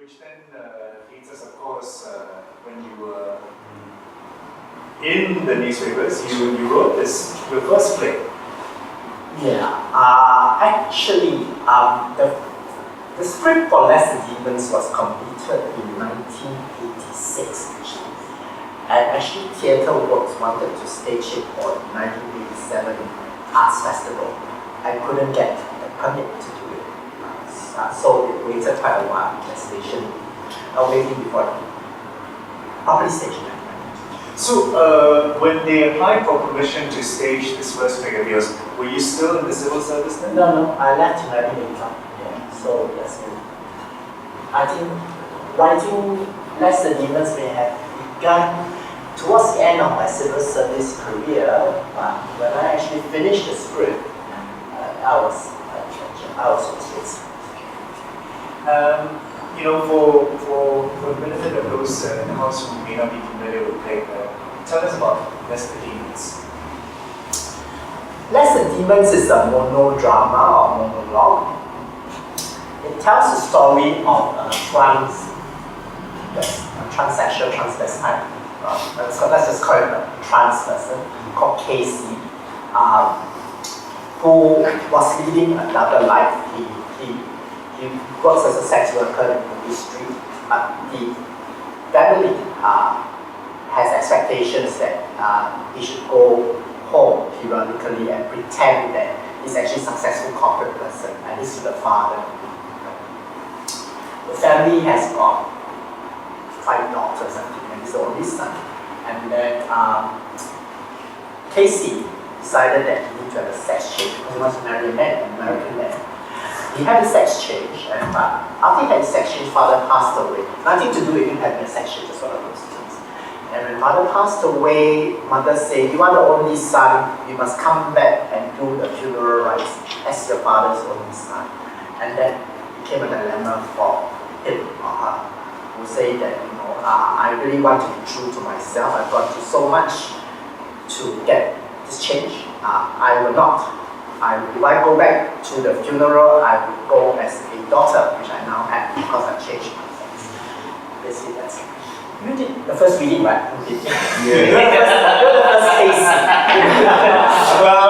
which then leads us, of course, when you were in the newspapers, you wrote your first play. Yeah, actually, the script for Less the Demons was completed in 1986, actually. And actually, Theatre Works wanted to stage it for the 1987 Arts Festival. I couldn't get the permit to do it. So it waited quite a while in the station, waiting before properly staging it. So, when they applied for permission to stage this first play of yours, were you still in the civil service then? No, I left in 1985. Yeah, so yes, I think writing Less the Demons may have begun towards the end of my civil service career, but when I actually finished the script, I was with kids. You know, for the benefit of those in the house who may not be familiar with play, tell us about Less the Demons. Less the Demons is a monodrama or monologue. It tells the story of a transsexual transvestite. Let's just call it a trans person called Casey, who was leading another life. He works as a sex worker in the industry, but the family has expectations that he should go home periodically and pretend that he's actually a successful corporate person, and this is the father. The family has got 5 daughters, I think, and he's the only son. And then Casey decided that he needed to have a sex change because he wants to marry a man, an American man. He had a sex change, and after he had a sex change, father passed away. Nothing to do with him having a sex change, just one of those things. And when father passed away, mother said, "You are the only son, you must come back and do the funeral rites as your father's only son." And that became a dilemma for him or her, who say that, I really want to be true to myself. I've gone through so much to get this change. I will not. If I go back to the funeral, I would go as a daughter, which I now have because I changed my sex. Basically, that's it. You did the first reading, right? You did. Yeah. You're the first case. Well,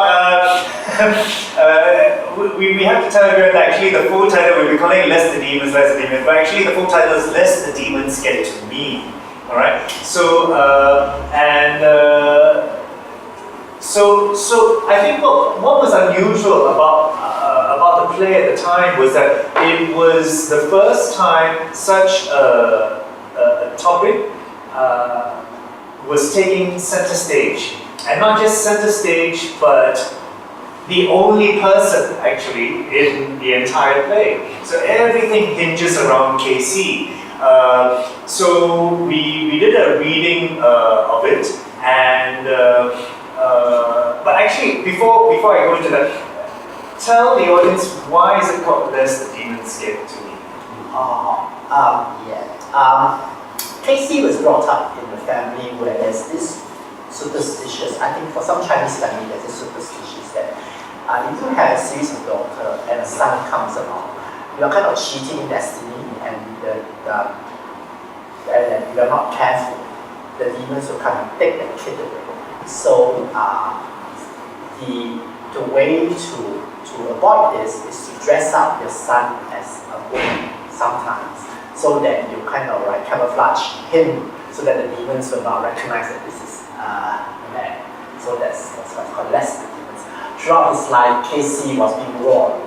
we have to tell everyone that actually the full title, we'll be calling it Less the Demons, but actually the full title is Less the Demons Get to Me. Alright? So, So I think what was unusual about the play at the time was that it was the first time such a topic was taking center stage, and not just center stage, but the only person actually in the entire play. So everything hinges around KC. So we did a reading of it, and. But actually, before I go into that, tell the audience why is it called Less the Demons Get to Me? Casey was brought up in a family where there's this superstitious, I think for some Chinese family there's this superstitious that if you have a series of daughters and a son comes along, you're kind of cheating destiny, and you're not careful, the demons will come and take the kid away. So the way to avoid this is to dress up your son as a woman sometimes, so that you kind of like camouflage him, so that the demons will not recognize that this is a man. So that's what's called Less the Demons. Throughout his life, Casey was being warned,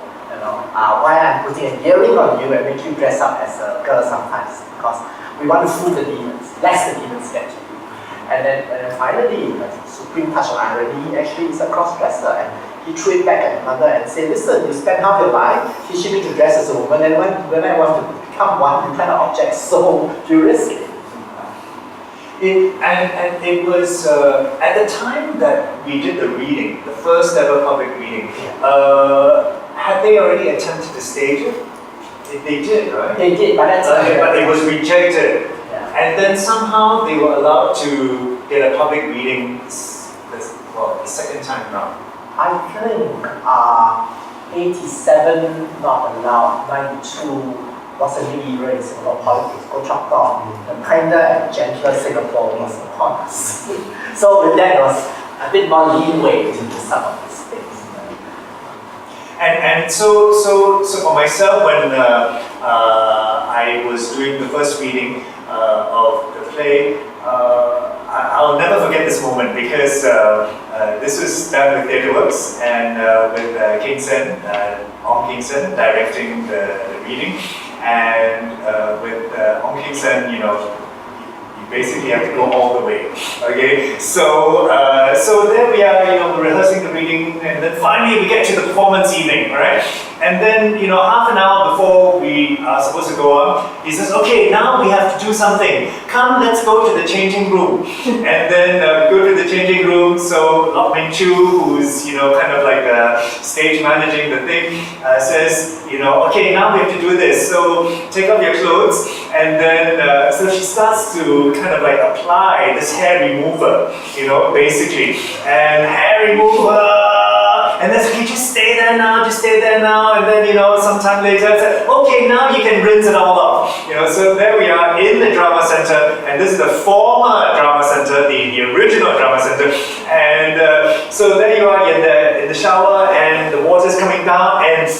why I'm putting an earring on you and make you dress up as a girl sometimes, because we want to fool the demons, lest the demons get to you. And then finally, the supreme touch of irony, actually is a cross-dresser, and he threw it back at the mother and said, "Listen, you spend half your life teaching me to dress as a woman, and when I want to become one, you kind of object so furiously." And it was at the time that we did the reading, the first ever public reading. Had they already attempted to stage it? They did, right? They did, but but it was rejected. Yeah. And then somehow they were allowed to get a public reading the second time around. I think 87 not allowed, 92 was a new era in Singapore politics, go chopped off. The kinder and gentler Singapore was upon us. So with that, there was a bit more leeway to do some of these things. And so for myself, when I was doing the first reading of the play, I'll never forget this moment because this was done with TheatreWorks and with King Sen, Ong King Sen directing the reading, and with Ong King Sen, you basically have to go all the way. Okay, so there we are, we're rehearsing the reading, and then finally we get to the performance evening, right? And then, half an hour before we are supposed to go on, he says, okay, now we have to do something. Come, let's go to the changing room. And then go to the changing room. So Lok Meng Chu, who's, kind of like stage managing the thing, says, okay, now we have to do this. So take off your clothes. And then, so she starts to kind of like apply this hair remover, basically. And hair remover. And then, okay, just stay there now, and then, sometime later, I said, okay, now you can rinse it all off. So there we are in the drama center, and this is the former drama center, the original drama center. And so there you are in the shower, and the water's coming down, and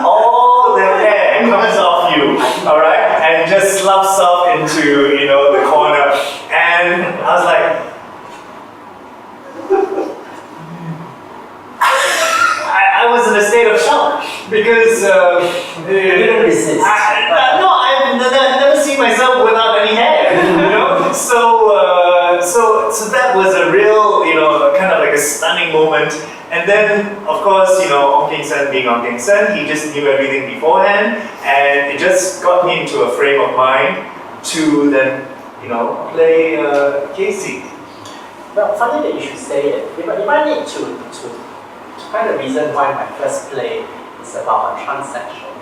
all the hair comes off you, all right, and just sloughs off into, the corner. And I was like, I was in a state of shock because You didn't resist. I've never seen myself without any hair, So that was a real, kind of like a stunning moment. And then, of course, Ong King Sen being Ong King Sen, he just knew everything beforehand, and it just got me into a frame of mind to then, play Casey. Well, funny that you should say it. If I need to find the reason why my first play is about a transsexual.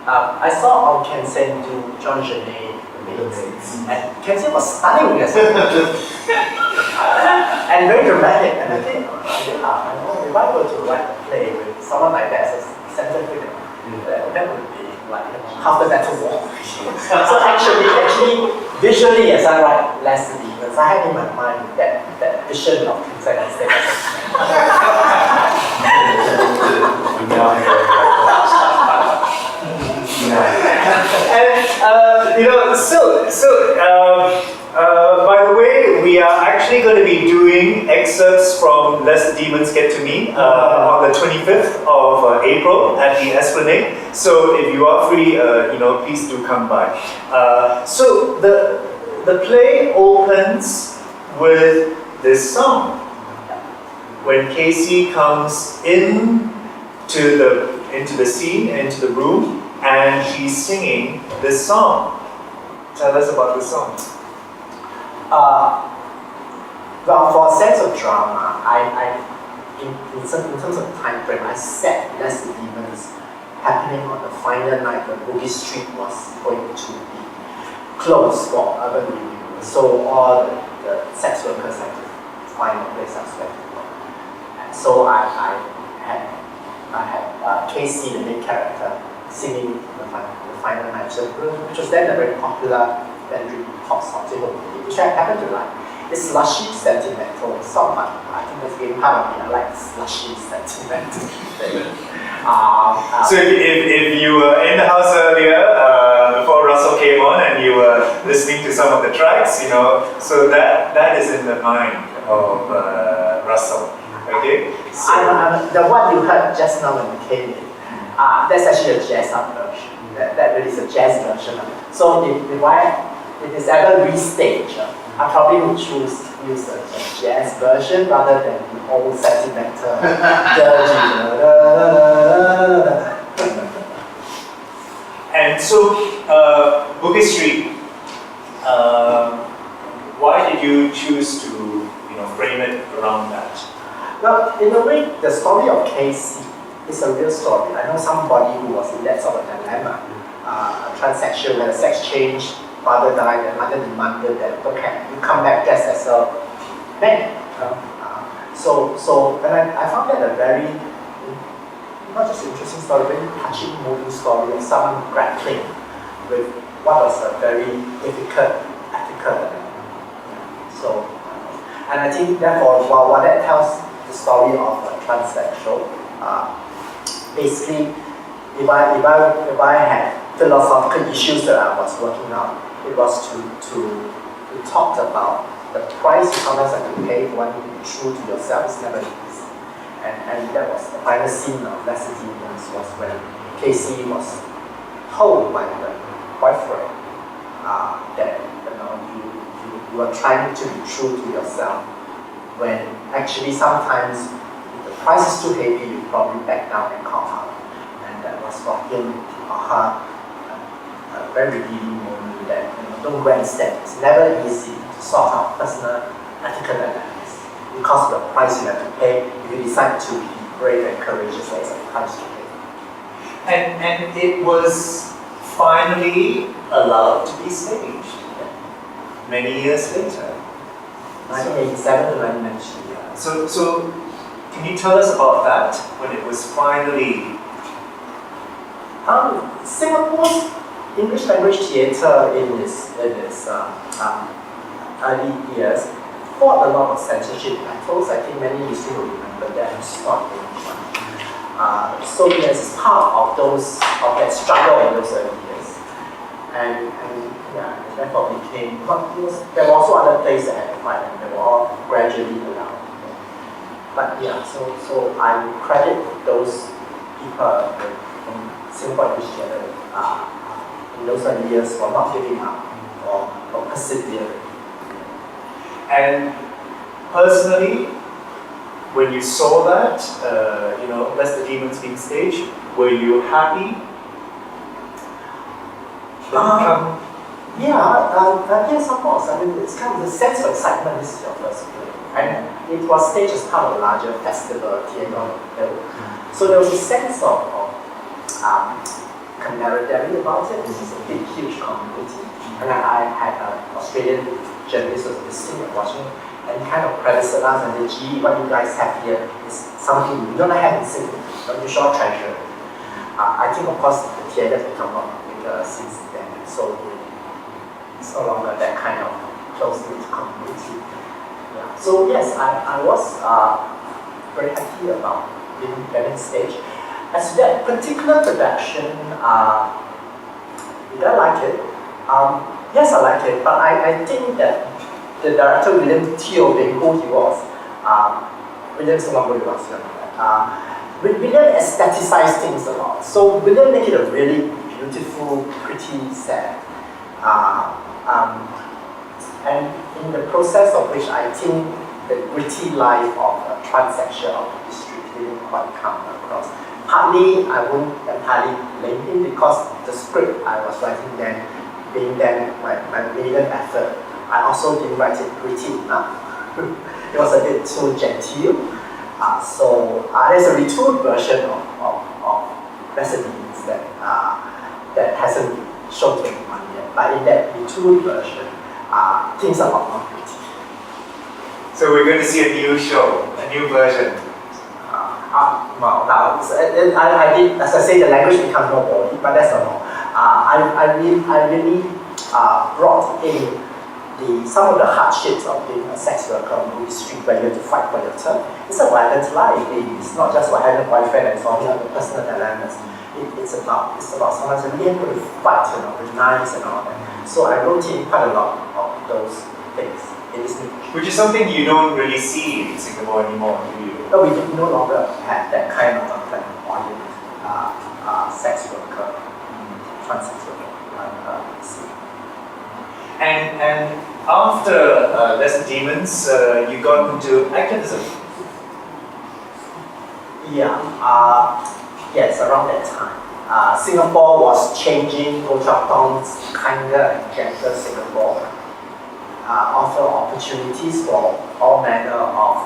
I saw Ong Ken Sen do John Genet, and Ken Sen was stunning as well. And very dramatic. And I think, if I were to write a play with someone like that as a central figure, that would be like half the battle war. So actually, visually, as I write Less Demons, I have in my mind that vision of Ken Sen as by the way, we are actually going to be doing excerpts from Let the Demons Get to Me on the 25th of April at the Esplanade. So if you are free, please do come by. So the play opens with this song. When Casey comes into the scene, into the room, and she's singing this song. Tell us about this song. Well, for a sense of drama, in terms of time frame, I set Less the Demons happening on the final night when Boogie Street was going to be closed for urban renewal. So all the sex workers had to find a place elsewhere to work. And so I had Casey, the main character, singing the final night, which was then a very popular Mandarin pop song, which I happen to like. It's slushy, sentimental song, but I think that's really part of me. I like slushy, sentimental. So if you were in the house earlier, before Russell came on, and you were listening to some of the tracks, so that is in the mind of Russell. Okay? So the one you heard just now when you came in, that's actually a jazz up version. That really is a jazz version of it. So if it is ever restaged, I probably would use a jazz version rather than the old sentimental dirgy. And so, Boogie Street, why did you choose to frame it around that? Well, in a way, the story of Casey is a real story. I know somebody who was in that sort of dilemma, a transsexual, when a sex change, father died, and mother demanded that, okay, you come back dressed as a man. So when I found that a very not just interesting story, very touching, moving story of someone grappling with what was a very difficult ethical dilemma. So, and I think therefore, while that tells the story of a transsexual, basically, if I had philosophical issues that I was working on, it was to talk about the price you sometimes have to pay for wanting to be true to yourself is never easy. And that was the final scene of Lesser Demons was when Casey was told by the boyfriend that you are trying to be true to yourself when actually sometimes if the price is too heavy, you probably back down and come out. And that was for him or her a very revealing moment that don't grandstand. It's never easy to sort out personal ethical dilemmas because of the price you have to pay if you decide to be brave and courageous. There's a price to pay. And it was finally allowed to be staged many years later. 1987 to 1992. Yeah. So can you tell us about that when it was finally? Singapore's English language theatre in its early years fought a lot of censorship battles. I think many listeners will remember that. It's not so yes, it's part of that struggle in those early years. And therefore became, there were also other plays that had to fight and they were all gradually allowed. But yeah, so I credit those people from Singapore English Theatre in those early years for not giving up or persevering. And personally, when you saw that, Lest the Demons being staged, were you happy? Yes, of course. I mean, it's kind of the sense of excitement. This is your first play, and it was staged as part of a larger festival, P.L.U. So there was a sense of camaraderie about it. This is a big, huge community, and I had an Australian journalist who was listening and watching, and he kind of credited us and said, "Gee, what you guys have here is something we don't have in Sydney, but you sure treasure." I think, of course, the theatre has become a lot bigger since then, so it's no longer that kind of close-knit community. Yeah. So yes, I was very happy about being getting stage. As to that particular production, did I like it? Yes, I like it, but I think that the director William Teo, being who he was, William's no longer with us. William aestheticized things a lot. So William made it a really beautiful, pretty set. And in the process of which I think the gritty life of a transsexual of the street didn't quite come across. Partly, I won't entirely blame him because the script I was writing then, being then my maiden effort, I also didn't write it gritty enough. It was a bit too genteel. So there's a retooled version of recipes that hasn't shown to anyone yet. But in that retooled version, things are a lot more gritty. So we're going to see a new show, a new version. Well, now, I did, as I say, the language becomes more body, but that's not all. I really brought in some of the hardships of being a sex worker on the street where you have to fight for your turn. It's a violent life. It's not just what having a boyfriend and solving out the personal dilemmas. It's about sometimes you really have to fight, with knives and all that. So I wrote in quite a lot of those things. Which is something you don't really see in Singapore anymore, do you? No, we no longer have that kind of violent sex worker, trans-sex worker. And after Less Demons, you got into activism. Yes, around that time. Singapore was changing. Goh Chok Tong's kinder and gentler Singapore offer opportunities for all manner of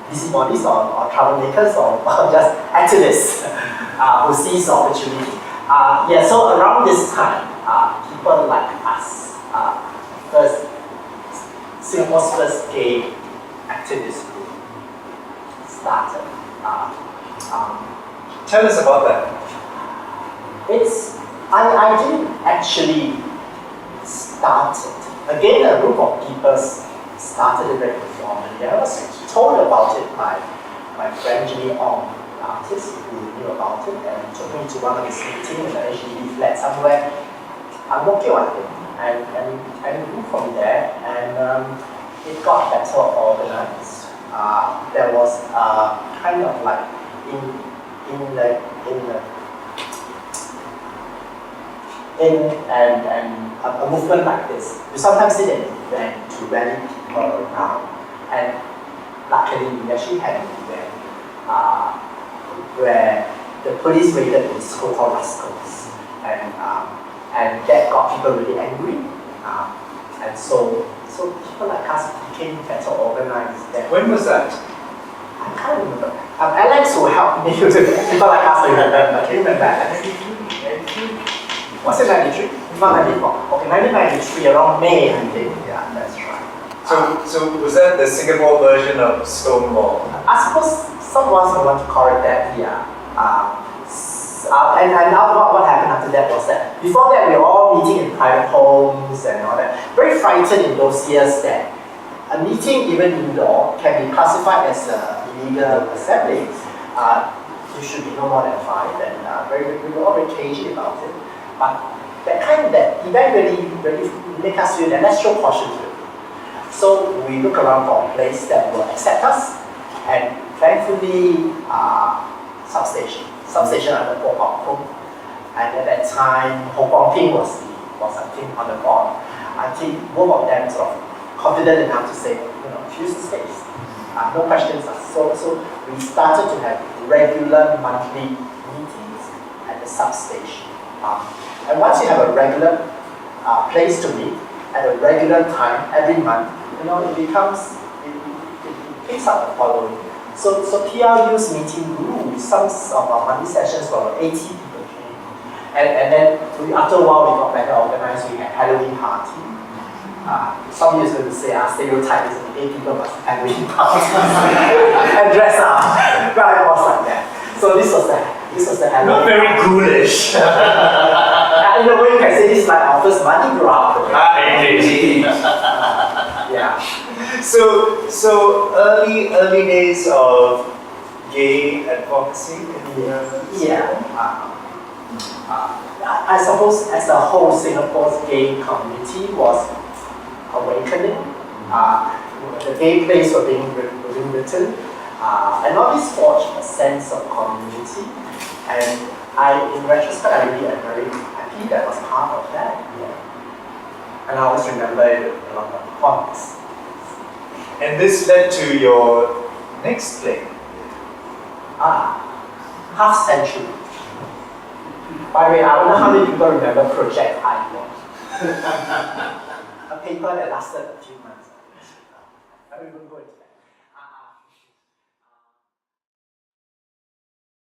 busybodies or troublemakers or just activists who seize opportunity. So around this time, people like us, Singapore's first gay activist group started. Tell us about that. I didn't actually start it. Again, a group of people started it very informally. I was told about it by my friend Jimmy Ong, the artist who knew about it, and took me to one of his meetings in an HDB flat somewhere. I'm working on it, and grew from there, and it got better organized. There was kind of like a movement like this. You sometimes see an event to rally people around, and luckily we actually had an event where the police raided this school called Rascals, and that got people really angry, and so people like us became better organized. When was that? I can't remember. Alex will help me to people like us to remember. Can you remember Alex? Was it 93? Not 94. Okay, 1993, around May, I think. Yeah, that's right. So was that the Singapore version of Stonewall? I suppose someone would want to call it that, yeah. And now what happened after that was that before that we were all meeting in private homes and all that. Very frightened in those years that a meeting even indoor can be classified as an illegal assembly. You should be no more than 5, and we were all very cagey about it. But that event really make us feel that let's show caution to it. So we look around for a place that will accept us, and thankfully substation under Koh Boon Pin. And at that time, Koh Boon Pin was I think on the board. I think both of them sort of confident enough to say, use the space. No questions asked. So we started to have regular monthly meetings at the substation. And once you have a regular place to meet at a regular time every month, it picks up the following. So P.L.U's meeting grew. Some of our monthly sessions were 80 people came. And then after a while we got better organized. We had Halloween party. Some years going to say our stereotype is that 8 people must have Halloween party and dress up. Well, it was like that. So this was the Halloween. Not very ghoulish. In a way, you can say this is like our first Mardi Gras. Indeed. Yeah. So early days of gay advocacy in yeah. I suppose as a whole, Singapore's gay community was awakening. The gay plays were being written, and all this forged a sense of community. And in retrospect, I really am very happy that I was part of that. Yeah. And I always remember it a lot of points. And this led to your next play. Half century. By the way, I don't know how many people remember Project I. A paper that lasted a few months. I don't even go into